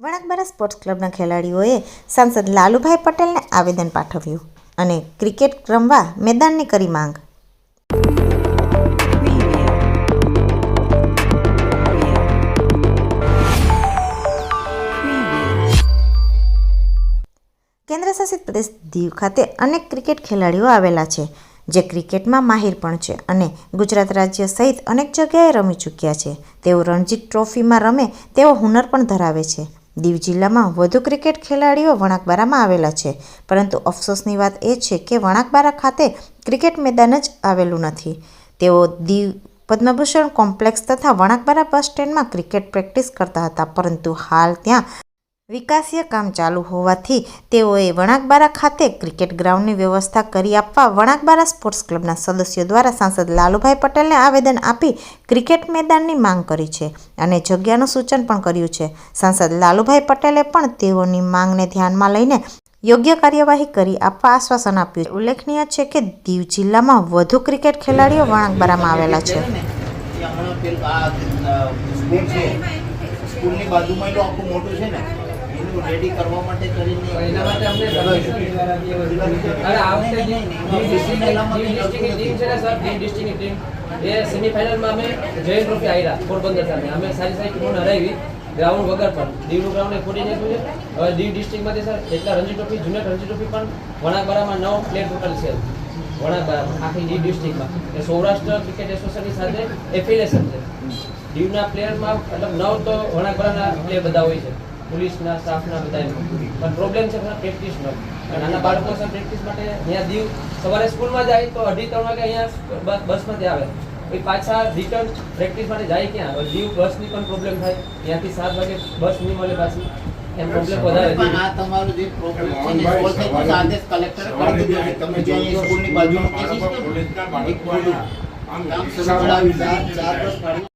Vanakbara sports ક્લબના ખેલાડીઓએ સાંસદ લાલુભાઈ પટેલને આવેદન પાઠવ્યું અને ક્રિકેટ રમવા મેદાનની કરી માંગ. કેન્દ્રશાસિત પ્રદેશ દીવ ખાતે અનેક ક્રિકેટ ખેલાડીઓ આવેલા છે જે ક્રિકેટમાં માહિર પણ છે અને ગુજરાત રાજ્ય સહિત અનેક જગ્યાએ રમી ચૂક્યા છે. તેઓ રણજી ટ્રોફીમાં રમે તેવો હુનર પણ ધરાવે છે. દીવ જિલ્લામાં વધુ ક્રિકેટ ખેલાડીઓ વણાકબારામાં આવેલા છે, પરંતુ અફસોસની વાત એ છે કે વણાકબારા ખાતે ક્રિકેટ મેદાન જ આવેલું નથી. તેઓ દીવ પદ્મભૂષણ કોમ્પ્લેક્સ તથા વણાકબારા બસ સ્ટેન્ડમાં ક્રિકેટ પ્રેક્ટિસ કરતા હતા, પરંતુ હાલ ત્યાં વિકાસીય કામ ચાલુ હોવાથી તેઓએ વણાકબારા ખાતે ક્રિકેટ ગ્રાઉન્ડની વ્યવસ્થા કરી આપવા વણાકબારા સ્પોર્ટ્સ ક્લબના સદસ્યો દ્વારા સાંસદ લાલુભાઈ પટેલને આવેદન આપી ક્રિકેટ મેદાનની માંગ કરી છે અને જગ્યાનું સૂચન પણ કર્યું છે. સાંસદ લાલુભાઈ પટેલે પણ તેઓની માંગને ધ્યાનમાં લઈને યોગ્ય કાર્યવાહી કરી આપવા આશ્વાસન આપ્યું છે. ઉલ્લેખનીય છે કે દીવ જિલ્લામાં વધુ ક્રિકેટ ખેલાડીઓ વણાકબારામાં આવેલા છે. રેડી કરવા માટે કરીને એના માટે અમને અરે આવતે ડિસ્ટ્રિક્ટ ટીમ એ સેમીફાઇનલમાં અમે જય ટ્રોફી આવ્યા પોરબંદર સામે અમે સારી ટીમોને હરાવી ગ્રાઉન્ડ વગર પણ દીવનું ગ્રાઉન્ડ એ ફૂટી નાખ્યું છે. હવે દીવ ડિસ્ટ્રિક્ટમાંથી સર એટલા Ranji trophy junior Ranji trophy પણ વણાકબારામાં 9 પ્લેયર ટોટલ છે. વણાકબારામાં આખી દીવ ડિસ્ટ્રિક્ટમાં એ સૌરાષ્ટ્ર ક્રિકેટ એસોસિએશનની સાથે એફિલિએશન છે. દીવના પ્લેયરમાં મતલબ 9 તો વણાકબારાના પ્લેયર બધા હોય છે, પોલીસના સ્ટાફના બધા. પણ પ્રોબ્લેમ છે પ્રેક્ટિસનો. નાના બાળકો છે પ્રેક્ટિસ માટે અહીંયા દીવ સવારે સ્કૂલમાં જાય તો 2:30-3 વાગે અહીંયા બસમાંથી આવે, પછી પાછા રિટર્ન પ્રેક્ટિસ માટે જાય ક્યાં? દીવ બસની પણ પ્રોબ્લેમ થાય, ત્યાંથી 7 વાગે બસ નહીં મળે પાછી, એમ પ્રોબ્લેમ વધારે. પણ આ તમારો જે પ્રોબ્લેમ છે ને સોલ્વ થઈ ગયો, આદેશ કલેક્ટર કરી દીધો છે. તમે જે અહીંયા સ્કૂલની બાજુમાં કેસીસ છે ને એક કામ શરૂ કરાવી 4 બસ પાડી